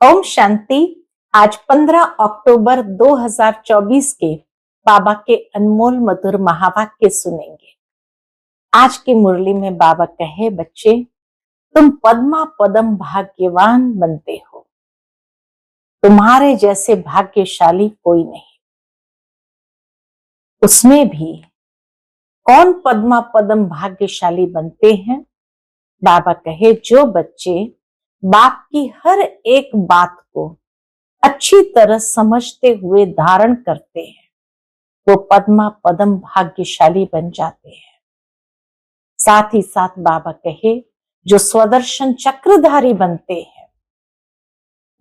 ओम शांति। आज 15 अक्टूबर 2024 के बाबा के अनमोल मधुर महावाक्य सुनेंगे। आज की मुरली में बाबा कहे, बच्चे तुम पद्मा पदम भाग्यवान बनते हो, तुम्हारे जैसे भाग्यशाली कोई नहीं। उसमें भी कौन पद्मा पदम भाग्यशाली बनते हैं? बाबा कहे, जो बच्चे बाप की हर एक बात को अच्छी तरह समझते हुए धारण करते हैं, वो पद्मा पदम भाग्यशाली बन जाते हैं। साथ ही साथ बाबा कहे, जो स्वदर्शन चक्रधारी बनते हैं,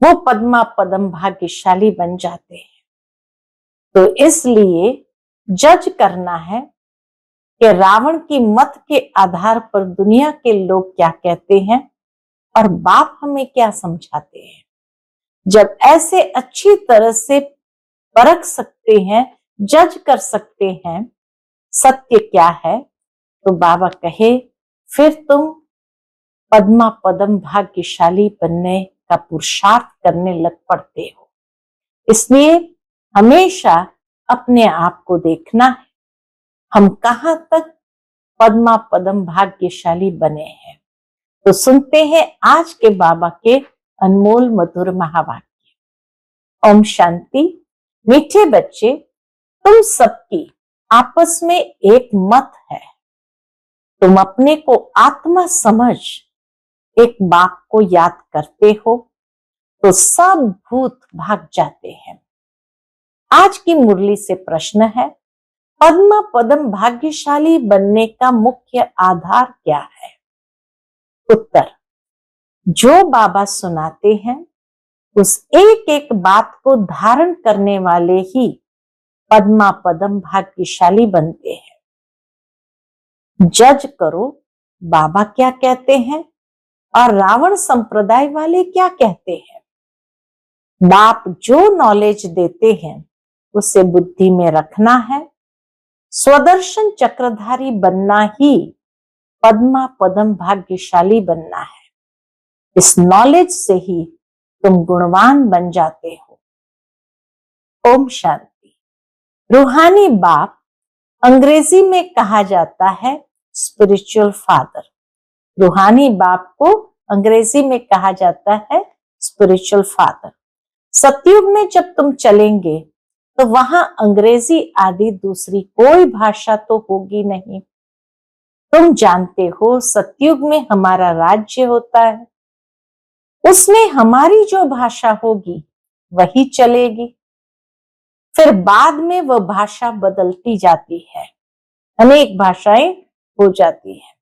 वो पद्मा पदम भाग्यशाली बन जाते हैं। तो इसलिए जज करना है कि रावण की मत के आधार पर दुनिया के लोग क्या कहते हैं और बाप हमें क्या समझाते हैं। जब ऐसे अच्छी तरह से परख सकते हैं, जज कर सकते हैं सत्य क्या है, तो बाबा कहे फिर तुम पद्मा पदम भाग्यशाली बनने का पुरुषार्थ करने लग पड़ते हो। इसलिए हमेशा अपने आप को देखना है, हम कहां तक पद्मा पदम भाग्यशाली बने हैं। तो सुनते हैं आज के बाबा के अनमोल मधुर महावाक्य। ओम शांति। मीठे बच्चे, तुम सबकी आपस में एक मत है। तुम अपने को आत्मा समझ एक बाप को याद करते हो तो सब भूत भाग जाते हैं। आज की मुरली से प्रश्न है, पद्मा पदम भाग्यशाली बनने का मुख्य आधार क्या है? उत्तर, जो बाबा सुनाते हैं उस एक एक बात को धारण करने वाले ही पद्मा पदम भाग्यशाली बनते हैं। जज करो बाबा क्या कहते हैं और रावण संप्रदाय वाले क्या कहते हैं। बाप जो नॉलेज देते हैं उसे बुद्धि में रखना है। स्वदर्शन चक्रधारी बनना ही पद्मा पदम भाग्यशाली बनना है। इस नॉलेज से ही तुम गुणवान बन जाते हो। ओम शांति। रूहानी बाप अंग्रेजी में कहा जाता है स्पिरिचुअल फादर। रूहानी बाप को अंग्रेजी में कहा जाता है स्पिरिचुअल फादर। सतयुग में जब तुम चलेंगे तो वहां अंग्रेजी आदि दूसरी कोई भाषा तो होगी नहीं। तुम जानते हो सतयुग में हमारा राज्य होता है, उसमें हमारी जो भाषा होगी वही चलेगी। फिर बाद में वह भाषा बदलती जाती है, अनेक भाषाएं हो जाती हैं।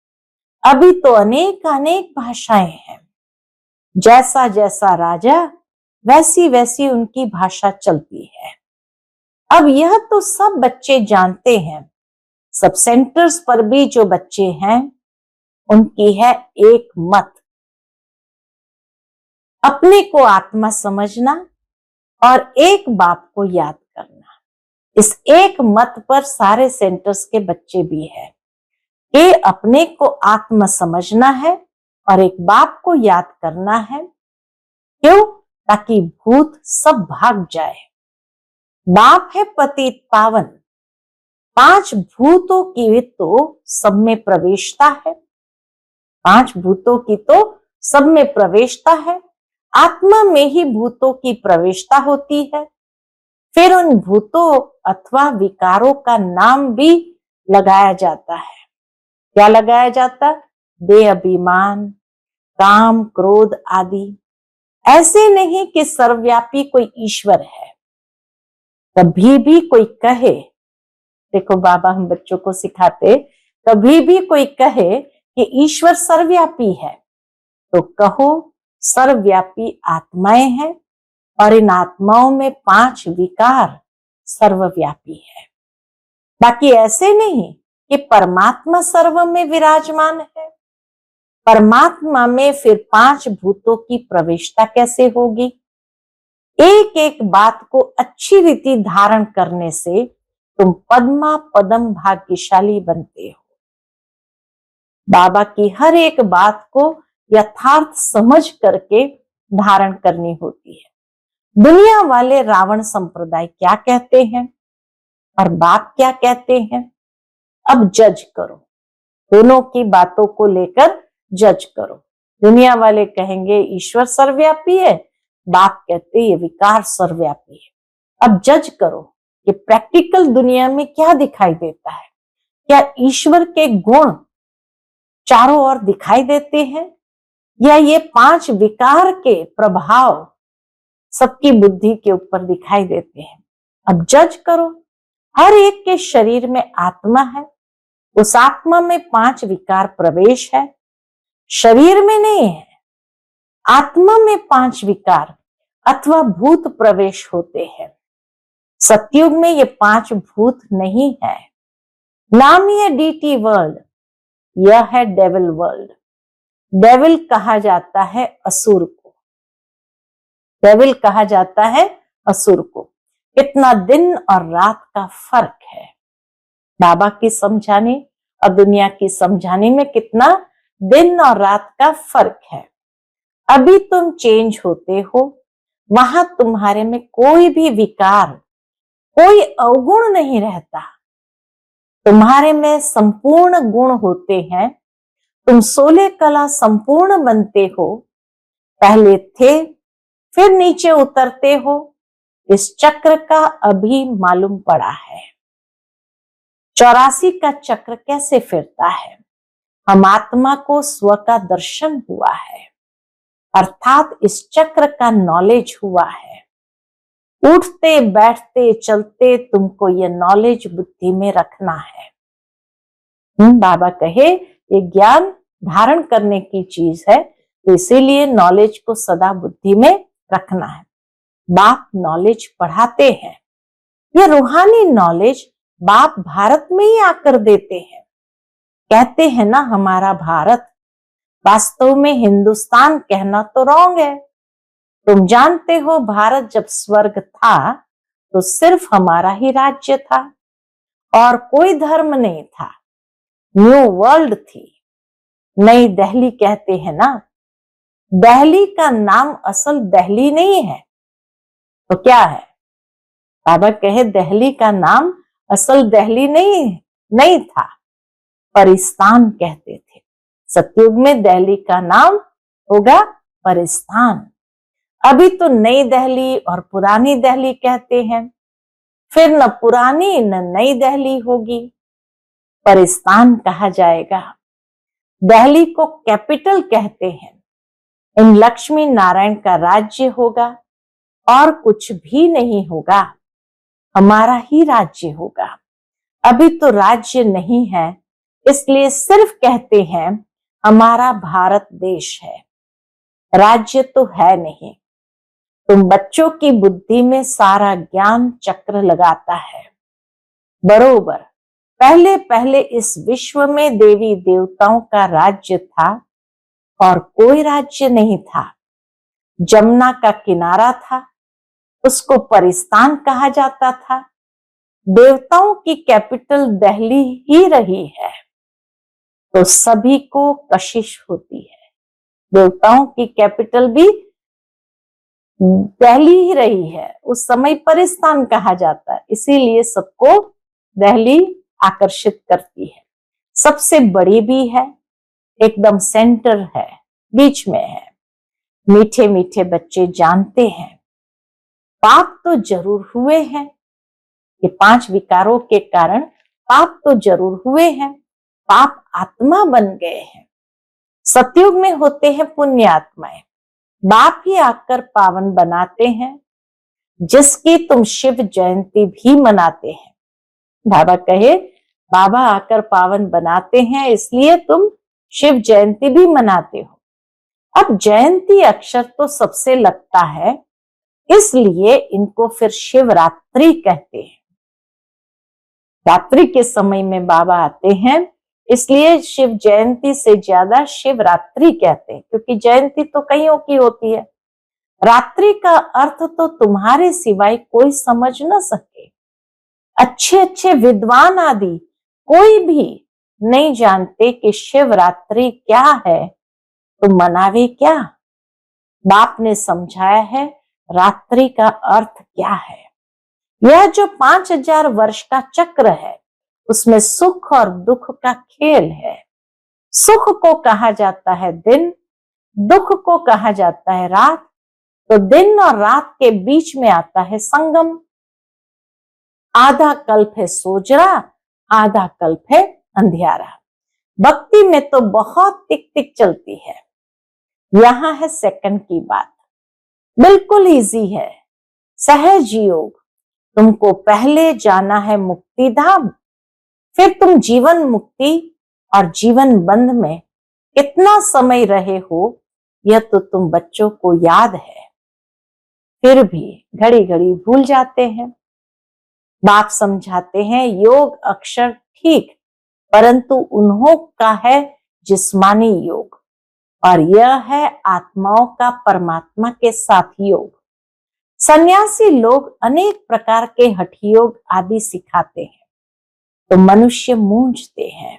अभी तो अनेक अनेक भाषाएं हैं। जैसा जैसा राजा वैसी वैसी उनकी भाषा चलती है। अब यह तो सब बच्चे जानते हैं। सब सेंटर्स पर भी जो बच्चे हैं उनकी है एक मत, अपने को आत्मा समझना और एक बाप को याद करना। इस एक मत पर सारे सेंटर्स के बच्चे भी हैं कि अपने को आत्मा समझना है और एक बाप को याद करना है। क्यों? ताकि भूत सब भाग जाए। बाप है पतित पावन। 5 भूतों की तो सब में प्रवेशता है। 5 भूतों की तो सब में प्रवेशता है। आत्मा में ही भूतों की प्रवेशता होती है। फिर उन भूतों अथवा विकारों का नाम भी लगाया जाता है। क्या लगाया जाता? देह, अभिमान, काम, क्रोध आदि। ऐसे नहीं कि सर्वव्यापी कोई ईश्वर है। कभी भी कोई कहे, देखो बाबा हम बच्चों को सिखाते, कभी भी कोई कहे कि ईश्वर सर्वव्यापी है तो कहो सर्वव्यापी आत्माएं हैं और इन आत्माओं में 5 विकार सर्वव्यापी है। बाकी ऐसे नहीं कि परमात्मा सर्व में विराजमान है। परमात्मा में फिर 5 भूतों की प्रवेशता कैसे होगी? एक एक बात को अच्छी रीति धारण करने से तुम पद्मा पदम भाग्यशाली बनते हो। बाबा की हर एक बात को यथार्थ समझ करके धारण करनी होती है। दुनिया वाले रावण संप्रदाय क्या कहते हैं और बाप क्या कहते हैं, अब जज करो। दोनों की बातों को लेकर जज करो। दुनिया वाले कहेंगे ईश्वर सर्वव्यापी है, बाप कहते ये विकार सर्वव्यापी है। अब जज करो कि प्रैक्टिकल दुनिया में क्या दिखाई देता है। क्या ईश्वर के गुण चारों ओर दिखाई देते हैं या ये 5 विकार के प्रभाव सबकी बुद्धि के ऊपर दिखाई देते हैं। अब जज करो। हर एक के शरीर में आत्मा है, उस आत्मा में 5 विकार प्रवेश है, शरीर में नहीं है। आत्मा में 5 विकार अथवा भूत प्रवेश होते हैं। सतयुग में ये 5 भूत नहीं है। नाम ही है डीटी वर्ल्ड, यह है डेविल वर्ल्ड। डेविल कहा जाता है असुर को, डेविल कहा जाता है असुर को। कितना दिन और रात का फर्क है। बाबा की समझाने और दुनिया की समझाने में कितना दिन और रात का फर्क है। अभी तुम चेंज होते हो, वहां तुम्हारे में कोई भी विकार, कोई अवगुण नहीं रहता। तुम्हारे में संपूर्ण गुण होते हैं। तुम 16 कला संपूर्ण बनते हो। पहले थे, फिर नीचे उतरते हो। इस चक्र का अभी मालूम पड़ा है। 84 का चक्र कैसे फिरता है। हम आत्मा को स्व का दर्शन हुआ है, अर्थात इस चक्र का नॉलेज हुआ है। उठते बैठते चलते तुमको ये नॉलेज बुद्धि में रखना है। बाबा कहे ये ज्ञान धारण करने की चीज है, तो इसीलिए नॉलेज को सदा बुद्धि में रखना है। बाप नॉलेज पढ़ाते हैं। ये रूहानी नॉलेज बाप भारत में ही आकर देते हैं। कहते हैं ना हमारा भारत, वास्तव में हिंदुस्तान कहना तो रॉन्ग है। तुम जानते हो भारत जब स्वर्ग था तो सिर्फ हमारा ही राज्य था और कोई धर्म नहीं था। न्यू वर्ल्ड थी, नई दिल्ली कहते हैं ना। दिल्ली का नाम असल दिल्ली नहीं है तो क्या है। बाबा कहे दिल्ली का नाम असल दिल्ली नहीं था, परिस्तान कहते थे। सतयुग में दिल्ली का नाम होगा परिस्तान। अभी तो नई दिल्ली और पुरानी दिल्ली कहते हैं, फिर न पुरानी न नई दिल्ली होगी, परिस्तान कहा जाएगा। दिल्ली को कैपिटल कहते हैं। इन लक्ष्मी नारायण का राज्य होगा और कुछ भी नहीं होगा, हमारा ही राज्य होगा। अभी तो राज्य नहीं है, इसलिए सिर्फ कहते हैं हमारा भारत देश है, राज्य तो है नहीं। तुम बच्चों की बुद्धि में सारा ज्ञान चक्र लगाता है। बरोबर पहले पहले इस विश्व में देवी देवताओं का राज्य था और कोई राज्य नहीं था। जमुना का किनारा था, उसको परिस्तान कहा जाता था। देवताओं की कैपिटल दिल्ली ही रही है तो सभी को कशिश होती है। देवताओं की कैपिटल भी दिल्ली ही रही है, उस समय परिस्तान कहा जाता है, इसीलिए सबको दिल्ली आकर्षित करती है। सबसे बड़ी भी है, एकदम सेंटर है, बीच में है। मीठे मीठे बच्चे जानते हैं पाप तो जरूर हुए हैं। ये 5 विकारों के कारण पाप तो जरूर हुए हैं, पाप आत्मा बन गए हैं। सतयुग में होते हैं पुण्य आत्माएं, बाप ही आकर पावन बनाते हैं, जिसकी तुम शिव जयंती भी मनाते हैं। बाबा कहे बाबा आकर पावन बनाते हैं, इसलिए तुम शिव जयंती भी मनाते हो। अब जयंती अक्षर तो सबसे लगता है, इसलिए इनको फिर शिवरात्रि कहते हैं। रात्रि के समय में बाबा आते हैं, इसलिए शिव जयंती से ज्यादा शिवरात्रि कहते हैं, क्योंकि जयंती तो कईयों की होती है। रात्रि का अर्थ तो तुम्हारे सिवाय कोई समझ न सके। अच्छे अच्छे विद्वान आदि कोई भी नहीं जानते कि शिवरात्रि क्या है, तो मनावे क्या। बाप ने समझाया है रात्रि का अर्थ क्या है। यह जो 5000 वर्ष का चक्र है उसमें सुख और दुख का खेल है। सुख को कहा जाता है दिन, दुख को कहा जाता है रात। तो दिन और रात के बीच में आता है संगम। आधा कल्प है सोजरा, आधा कल्प है अंधियारा। भक्ति में तो बहुत टिक टिक चलती है। यहां है सेकंड की बात, बिल्कुल इजी है। सहज योग। तुमको पहले जाना है मुक्ति धाम, फिर तुम जीवन मुक्ति और जीवन बंध में कितना समय रहे हो यह तो तुम बच्चों को याद है, फिर भी घड़ी घड़ी भूल जाते हैं। बाप समझाते हैं योग अक्षर ठीक, परंतु उन्हों का है जिस्मानी योग और यह है आत्माओं का परमात्मा के साथ योग। सन्यासी लोग अनेक प्रकार के हठ योग आदि सिखाते हैं तो मनुष्य मूंझते हैं।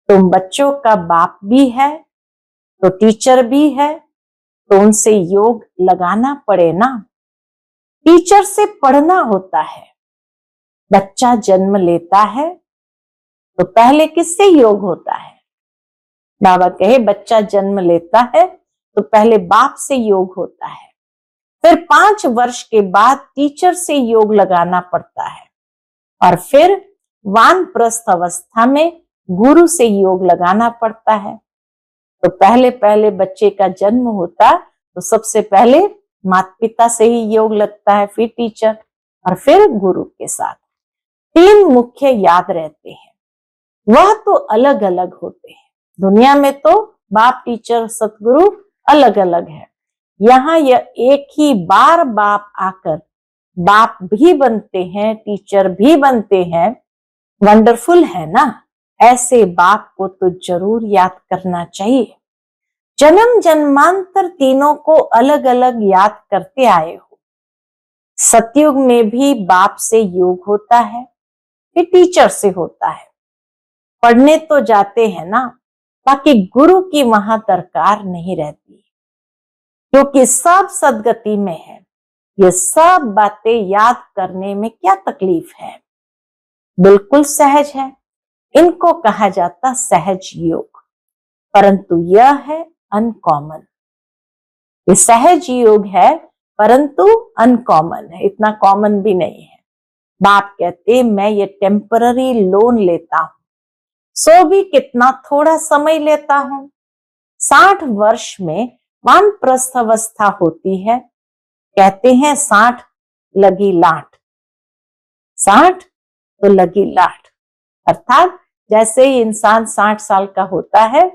तुम बच्चों का बाप भी है तो टीचर भी है, तो उनसे योग लगाना पड़े ना। टीचर से पढ़ना होता है। बच्चा जन्म लेता है तो पहले किससे योग होता है? बाबा कहे बच्चा जन्म लेता है तो पहले बाप से योग होता है, फिर 5 वर्ष के बाद टीचर से योग लगाना पड़ता है और फिर वानप्रस्थ अवस्था में गुरु से योग लगाना पड़ता है। तो पहले पहले बच्चे का जन्म होता तो सबसे पहले माता पिता से ही योग लगता है, फिर टीचर और फिर गुरु के साथ। 3 मुख्य याद रहते हैं, वह तो अलग अलग होते हैं। दुनिया में तो बाप टीचर सतगुरु अलग अलग है। यहाँ यह एक ही बार बाप आकर बाप भी बनते हैं, टीचर भी बनते हैं। वंडरफुल है ना? ऐसे बाप को तो जरूर याद करना चाहिए। जन्म जन्मांतर तीनों को अलग अलग याद करते आए हो। सतयुग में भी बाप से योग होता है, फिर टीचर से होता है। पढ़ने तो जाते हैं ना, बाकी गुरु की वहां दरकार नहीं रहती, क्योंकि सब सदगति में है। ये सब बातें याद करने में क्या तकलीफ है? बिल्कुल सहज है। इनको कहा जाता सहज योग, परंतु यह है अनकॉमन। ये सहज योग है परंतु अनकॉमन है, इतना कॉमन भी नहीं है। बाप कहते मैं ये टेम्पररी लोन लेता हूं, सो भी कितना थोड़ा समय लेता हूं। 60 वर्ष में वानप्रस्थ अवस्था होती है। कहते हैं 60 लगी लाट, 60 तो लगी लाट, अर्थात जैसे ही इंसान 60 साल का होता है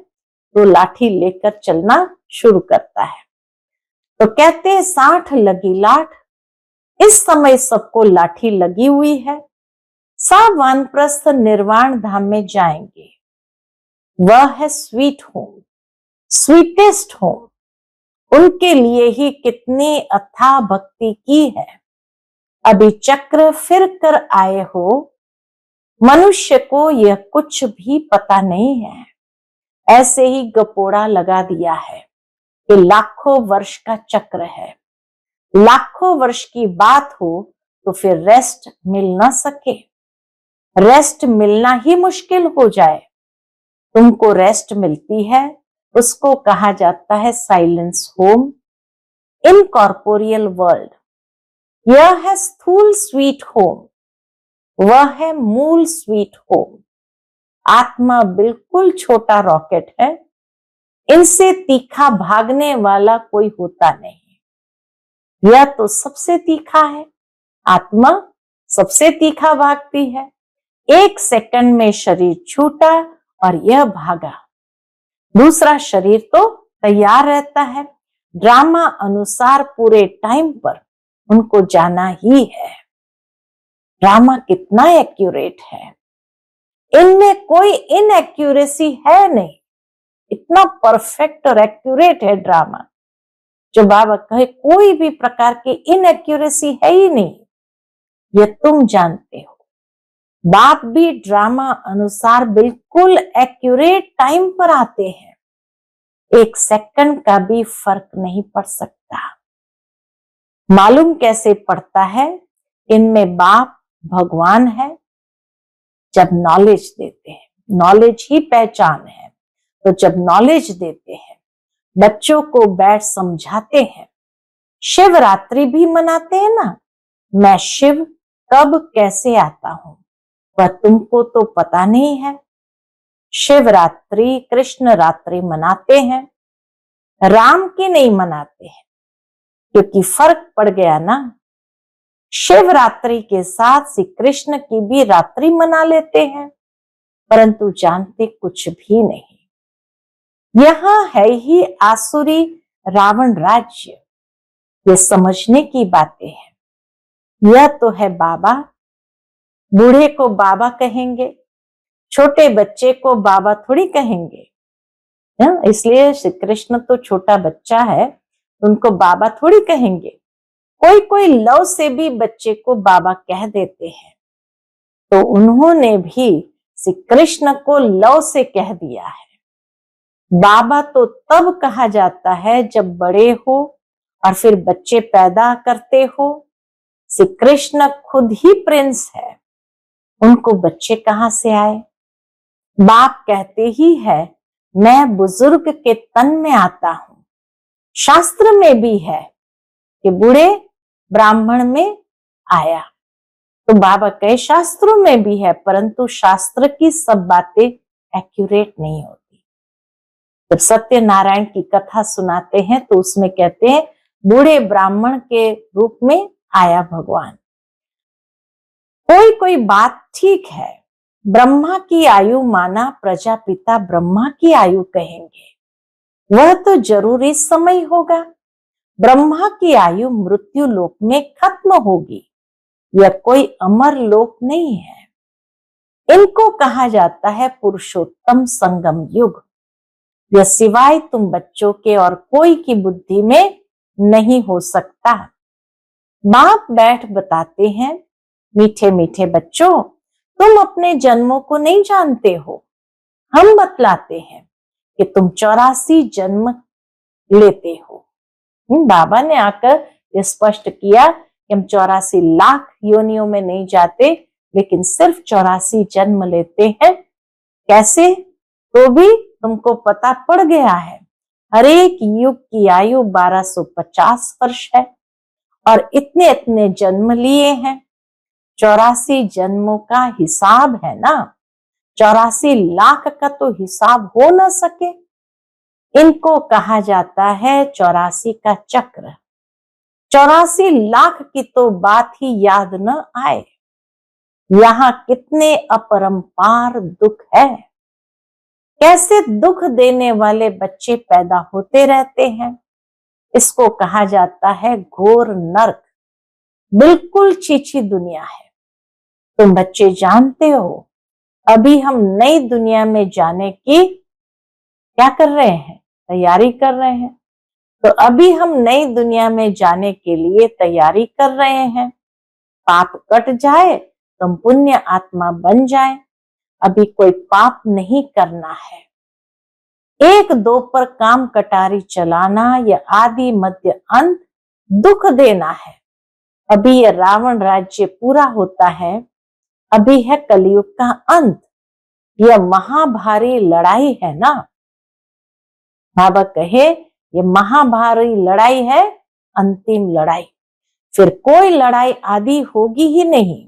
तो लाठी लेकर चलना शुरू करता है। तो कहते हैं 60 लगी लाट। इस समय सबको लाठी लगी हुई है। सब वानप्रस्थ निर्वाण धाम में जाएंगे। वह है स्वीट होम, स्वीटेस्ट होम। उनके लिए ही कितनी अथाह भक्ति की है। अभी चक्र फिर कर आए हो। मनुष्य को यह कुछ भी पता नहीं है, ऐसे ही गपोड़ा लगा दिया है कि लाखों वर्ष का चक्र है। लाखों वर्ष की बात हो तो फिर रेस्ट मिल ना सके, रेस्ट मिलना ही मुश्किल हो जाए। तुमको रेस्ट मिलती है, उसको कहा जाता है साइलेंस होम, इनकॉर्पोरियल वर्ल्ड। यह है स्थूल स्वीट होम, वह है मूल स्वीट होम। आत्मा बिल्कुल छोटा रॉकेट है, इनसे तीखा भागने वाला कोई होता नहीं। यह तो सबसे तीखा है, आत्मा सबसे तीखा भागती है। 1 सेकंड में शरीर छूटा और यह भागा। दूसरा शरीर तो तैयार रहता है, ड्रामा अनुसार पूरे टाइम पर उनको जाना ही है। ड्रामा कितना एक्यूरेट है, इनमें कोई इनएक्यूरेसी है नहीं। इतना परफेक्ट और एक्यूरेट है ड्रामा, जो बाबा कहे कोई भी प्रकार की इनएक्यूरेसी है ही नहीं। ये तुम जानते हो। बाप भी ड्रामा अनुसार बिल्कुल एक्यूरेट टाइम पर आते हैं। एक सेकंड का भी फर्क नहीं पड़ सकता। मालूम कैसे पड़ता है? इनमें बाप भगवान है। जब नॉलेज देते हैं, नॉलेज ही पहचान है, तो जब नॉलेज देते हैं, बच्चों को बैठ समझाते हैं, शिवरात्रि भी मनाते हैं ना, मैं शिव कब कैसे आता हूं वह तुमको तो पता नहीं है। शिवरात्रि कृष्ण रात्रि मनाते हैं, राम की नहीं मनाते हैं, क्योंकि फर्क पड़ गया ना। शिवरात्रि के साथ श्री कृष्ण की भी रात्रि मना लेते हैं, परंतु जानते कुछ भी नहीं। यहां है ही आसुरी रावण राज्य। ये समझने की बातें हैं। यह तो है बाबा। बूढ़े को बाबा कहेंगे, छोटे बच्चे को बाबा थोड़ी कहेंगे। इसलिए श्री कृष्ण तो छोटा बच्चा है, उनको बाबा थोड़ी कहेंगे। कोई कोई लव से भी बच्चे को बाबा कह देते हैं, तो उन्होंने भी श्री कृष्ण को लव से कह दिया है। बाबा तो तब कहा जाता है जब बड़े हो और फिर बच्चे पैदा करते हो। श्री कृष्ण खुद ही प्रिंस है, उनको बच्चे कहां से आए? बाप कहते ही है, मैं बुजुर्ग के तन में आता हूं। शास्त्र में भी है कि बूढ़े ब्राह्मण में आया। तो बाबा कहे शास्त्रों में भी है, परंतु शास्त्र की सब बातें एक्यूरेट नहीं होती। जब सत्यनारायण की कथा सुनाते हैं तो उसमें कहते हैं बूढ़े ब्राह्मण के रूप में आया भगवान। कोई कोई बात ठीक है, ब्रह्मा की आयु माना प्रजापिता ब्रह्मा की आयु कहेंगे, वह तो जरूरी समय होगा। ब्रह्मा की आयु मृत्यु लोक में खत्म होगी, यह कोई अमर लोक नहीं है। इनको कहा जाता है पुरुषोत्तम संगम युग। यह सिवाय तुम बच्चों के और कोई की बुद्धि में नहीं हो सकता। बाप बैठ बताते हैं, मीठे मीठे बच्चों, तुम अपने जन्मों को नहीं जानते हो। हम बतलाते हैं कि तुम 84 जन्म लेते हो। बाबा ने आकर स्पष्ट किया कि हम 84 लाख योनियों में नहीं जाते, लेकिन सिर्फ 84 जन्म लेते हैं। कैसे? तो भी तुमको पता पड़ गया है। हर एक युग की आयु 1250 वर्ष है और इतने इतने जन्म लिए हैं। 84 जन्मों का हिसाब है ना, 84 लाख का तो हिसाब हो न सके। इनको कहा जाता है 84 का चक्र। 84 लाख की तो बात ही याद न आए। यहाँ कितने अपरंपार दुख है। कैसे दुख देने वाले बच्चे पैदा होते रहते हैं। इसको कहा जाता है घोर नरक। बिल्कुल चीची दुनिया है। तुम बच्चे जानते हो, अभी हम नई दुनिया में जाने की क्या कर रहे हैं? तैयारी कर रहे हैं। तो अभी हम नई दुनिया में जाने के लिए तैयारी कर रहे हैं। पाप कट जाए तो हम पुण्य आत्मा बन जाए। अभी कोई पाप नहीं करना है। एक दो पर काम कटारी चलाना या आदि मध्य अंत दुख देना है। अभी यह रावण राज्य पूरा होता है। अभी है कलयुग का अंत। यह महाभारी लड़ाई है ना। बाबा कहे ये महाभारी लड़ाई है, अंतिम लड़ाई। फिर कोई लड़ाई आदि होगी ही नहीं।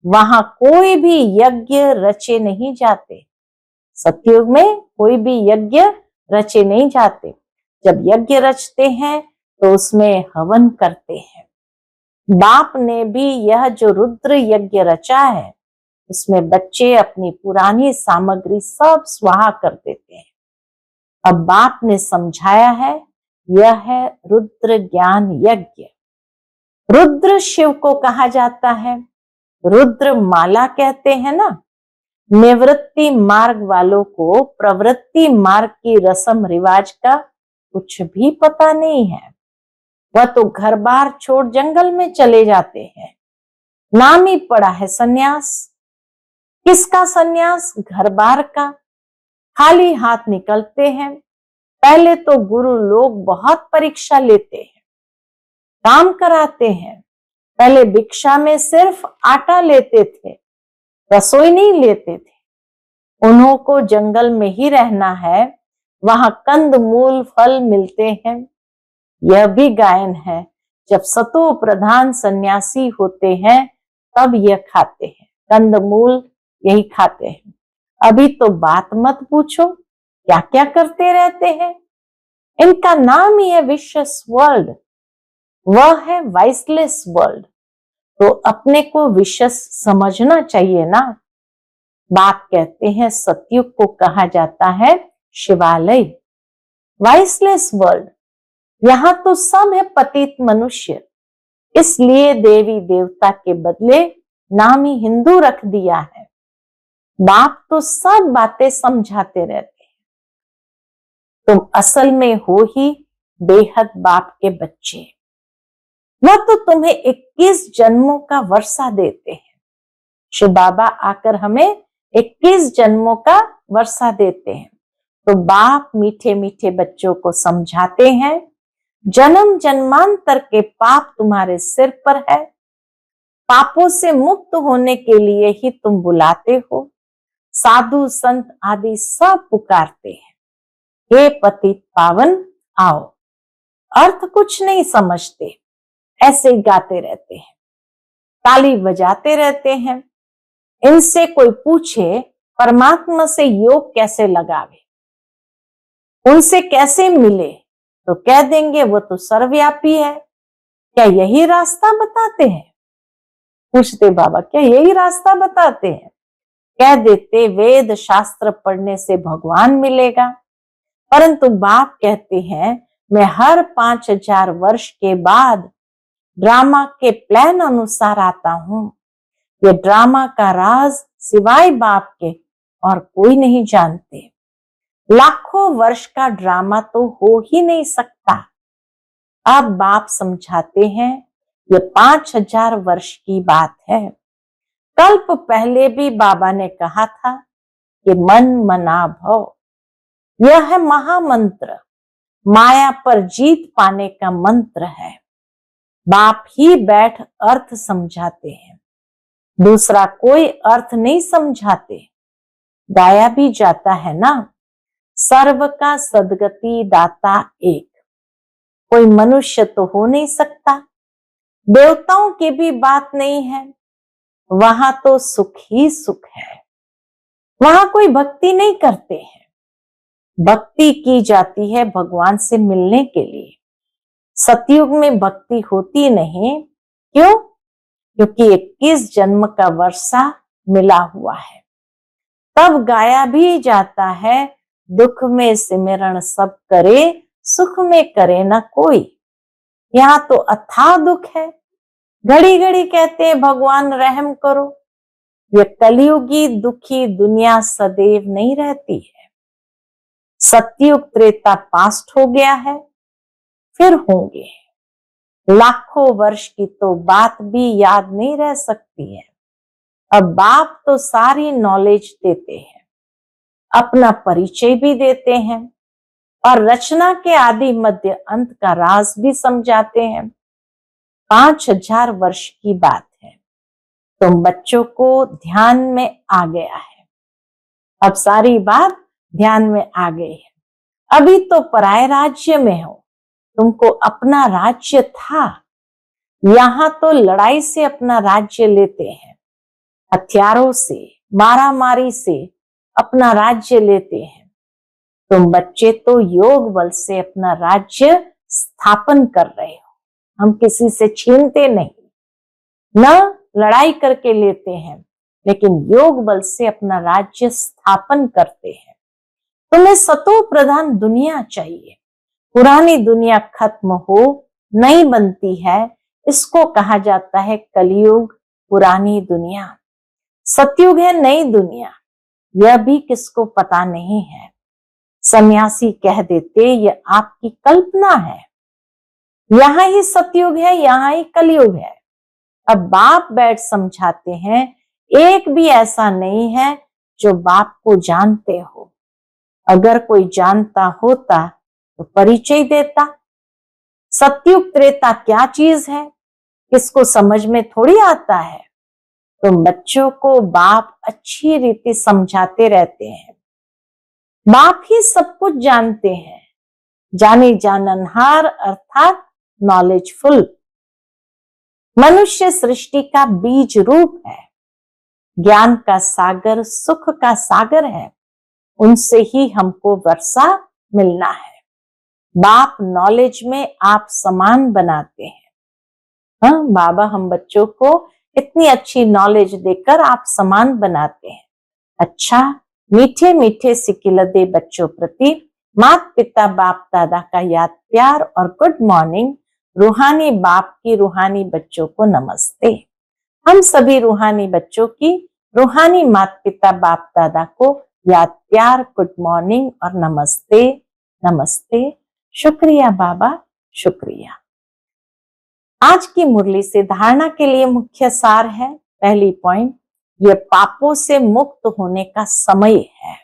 वहां कोई भी यज्ञ रचे नहीं जाते। सतयुग में कोई भी यज्ञ रचे नहीं जाते। जब यज्ञ रचते हैं तो उसमें हवन करते हैं। बाप ने भी यह जो रुद्र यज्ञ रचा है, उसमें बच्चे अपनी पुरानी सामग्री सब स्वाहा कर देते हैं। अब बाप ने समझाया है, यह है रुद्र ज्ञान यज्ञ। रुद्र शिव को कहा जाता है। रुद्र माला कहते हैं ना। निवृत्ति मार्ग वालों को प्रवृत्ति मार्ग की रस्म रिवाज का कुछ भी पता नहीं है। वह तो घर बार छोड़ जंगल में चले जाते हैं। नाम ही पड़ा है सन्यास। किसका सन्यास? घर बार का। खाली हाथ निकलते हैं। पहले तो गुरु लोग बहुत परीक्षा लेते हैं, काम कराते हैं। पहले भिक्षा में सिर्फ आटा लेते थे, रसोई नहीं लेते थे। उन्हों को जंगल में ही रहना है, वहां कंद मूल फल मिलते हैं। यह भी गायन है, जब सतो प्रधान सन्यासी होते हैं तब यह खाते हैं, कंद मूल यही खाते हैं। अभी तो बात मत पूछो, क्या क्या करते रहते हैं। इनका नाम ही है विशेष वर्ल्ड, वह है वाइसलेस वर्ल्ड। तो अपने को विशेष समझना चाहिए ना। बाप कहते हैं सतयुग को कहा जाता है शिवालय, वाइसलेस वर्ल्ड। यहां तो सब है पतित मनुष्य, इसलिए देवी देवता के बदले नाम ही हिंदू रख दिया है। बाप तो सब बातें समझाते रहते हैं। तुम असल में हो ही बेहद बाप के बच्चे। वह तो तुम्हें 21 जन्मों का वर्षा देते हैं। शिव बाबा आकर हमें 21 जन्मों का वर्षा देते हैं। तो बाप मीठे मीठे बच्चों को समझाते हैं, जन्म जन्मांतर के पाप तुम्हारे सिर पर है। पापों से मुक्त होने के लिए ही तुम बुलाते हो। साधु संत आदि सब पुकारते हैं, हे पतित पावन आओ। अर्थ कुछ नहीं समझते, ऐसे ही गाते रहते हैं, ताली बजाते रहते हैं। इनसे कोई पूछे परमात्मा से योग कैसे लगावे, उनसे कैसे मिले, तो कह देंगे वो तो सर्वव्यापी है। क्या यही रास्ता बताते हैं? पूछते बाबा क्या यही रास्ता बताते हैं? कह देते वेद शास्त्र पढ़ने से भगवान मिलेगा। परंतु बाप कहते हैं मैं हर 5000 वर्ष के बाद ड्रामा के प्लान अनुसार आता हूं। ये ड्रामा का राज सिवाय बाप के और कोई नहीं जानते। लाखों वर्ष का ड्रामा तो हो ही नहीं सकता। अब बाप समझाते हैं ये 5000 वर्ष की बात है। कल्प पहले भी बाबा ने कहा था कि मन मना भव, यह है महामंत्र, माया पर जीत पाने का मंत्र है। बाप ही बैठ अर्थ समझाते हैं, दूसरा कोई अर्थ नहीं समझाते। गाया भी जाता है ना, सर्व का सदगति दाता एक। कोई मनुष्य तो हो नहीं सकता, देवताओं की भी बात नहीं है। वहां तो सुख ही सुख है, वहां कोई भक्ति नहीं करते हैं। भक्ति की जाती है भगवान से मिलने के लिए। सतयुग में भक्ति होती नहीं, क्यों? क्योंकि 21 जन्म का वर्षा मिला हुआ है। तब गाया भी जाता है, दुख में सिमरण सब करे, सुख में करे न कोई। यहाँ तो अथाह दुख है, घड़ी घड़ी कहते हैं भगवान रहम करो। ये कलयुगी दुखी दुनिया सदैव नहीं रहती है। सतयुग त्रेता पास्ट हो गया है, फिर होंगे। लाखों वर्ष की तो बात भी याद नहीं रह सकती है। अब बाप तो सारी नॉलेज देते हैं, अपना परिचय भी देते हैं और रचना के आदि मध्य अंत का राज भी समझाते हैं। 5000 वर्ष की बात है, तुम बच्चों को ध्यान में आ गया है। अब सारी बात ध्यान में आ गई है। अभी तो पराये राज्य में हो, तुमको अपना राज्य था। यहां तो लड़ाई से अपना राज्य लेते हैं, हथियारों से मारामारी से अपना राज्य लेते हैं। तुम बच्चे तो योग बल से अपना राज्य स्थापन कर रहे हो। हम किसी से छीनते नहीं, न लड़ाई करके लेते हैं, लेकिन योग बल से अपना राज्य स्थापन करते हैं। तुम्हें सतो प्रधान दुनिया चाहिए। पुरानी दुनिया खत्म हो नई बनती है, इसको कहा जाता है कलयुग, पुरानी दुनिया। सतयुग है नई दुनिया, यह भी किसको पता नहीं है। सन्यासी कह देते ये आपकी कल्पना है, यहां ही सतयुग है, यहां ही कलयुग है। अब बाप बैठ समझाते हैं, एक भी ऐसा नहीं है जो बाप को जानते हो। अगर कोई जानता होता तो परिचय देता। सतयुग त्रेता क्या चीज है, किसको समझ में थोड़ी आता है। तो बच्चों को बाप अच्छी रीति समझाते रहते हैं। बाप ही सब कुछ जानते हैं, जाने जाननहार अर्थात नॉलेजफुल। मनुष्य सृष्टि का बीज रूप है, ज्ञान का सागर, सुख का सागर है, उनसे ही हमको वर्षा मिलना है। बाप नॉलेज में आप समान बनाते हैं। हाँ, बाबा हम बच्चों को इतनी अच्छी नॉलेज देकर आप समान बनाते हैं। अच्छा, मीठे मीठे सिकिलदे बच्चों प्रति माता पिता बाप दादा का याद प्यार और गुड मॉर्निंग। रूहानी बाप की रूहानी बच्चों को नमस्ते। हम सभी रूहानी बच्चों की रूहानी माता पिता बाप दादा को याद प्यार, गुड मॉर्निंग और नमस्ते। नमस्ते, शुक्रिया बाबा, शुक्रिया। आज की मुरली से धारणा के लिए मुख्य सार है। पहली पॉइंट, यह पापों से मुक्त होने का समय है,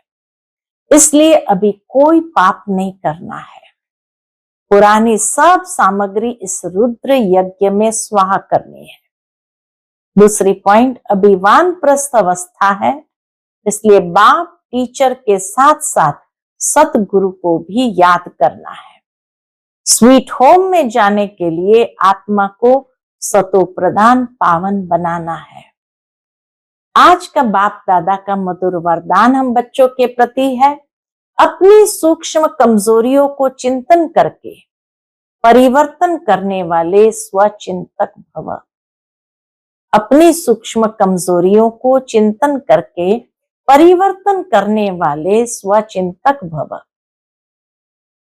इसलिए अभी कोई पाप नहीं करना है। पुरानी सब सामग्री इस रुद्र यज्ञ में स्वाहा करनी है। दूसरी पॉइंट, अभी वानप्रस्थ अवस्था है, इसलिए बाप टीचर के साथ साथ सतगुरु को भी याद करना है। स्वीट होम में जाने के लिए आत्मा को सतो प्रधान पावन बनाना है। आज का बाप दादा का मधुर वरदान हम बच्चों के प्रति है, अपनी सूक्ष्म कमजोरियों को चिंतन करके परिवर्तन करने वाले स्वचिंतक भव। अपनी सूक्ष्म कमजोरियों को चिंतन करके परिवर्तन करने वाले स्वचिंतक भव।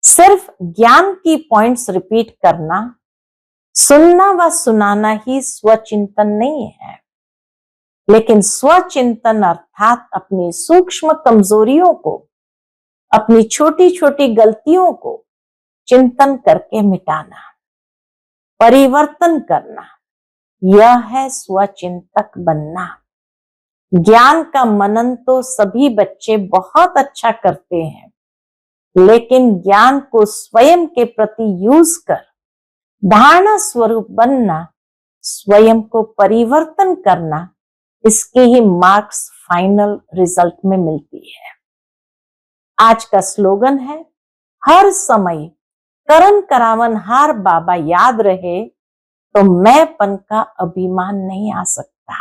सिर्फ ज्ञान की पॉइंट्स रिपीट करना, सुनना व सुनाना ही स्वचिंतन नहीं है, लेकिन स्वचिंतन अर्थात अपनी सूक्ष्म कमजोरियों को, अपनी छोटी छोटी गलतियों को चिंतन करके मिटाना, परिवर्तन करना, यह है स्वचिंतक बनना। ज्ञान का मनन तो सभी बच्चे बहुत अच्छा करते हैं, लेकिन ज्ञान को स्वयं के प्रति यूज कर धारणा स्वरूप बनना, स्वयं को परिवर्तन करना, इसके ही मार्क्स फाइनल रिजल्ट में मिलती है। आज का स्लोगन है, हर समय करण करावनहार बाबा याद रहे तो मैंपन का अभिमान नहीं आ सकता।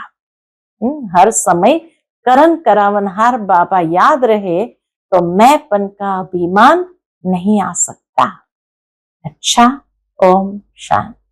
हर समय करण करावनहार बाबा याद रहे तो मैंपन का अभिमान नहीं आ सकता। अच्छा, ओम शांति।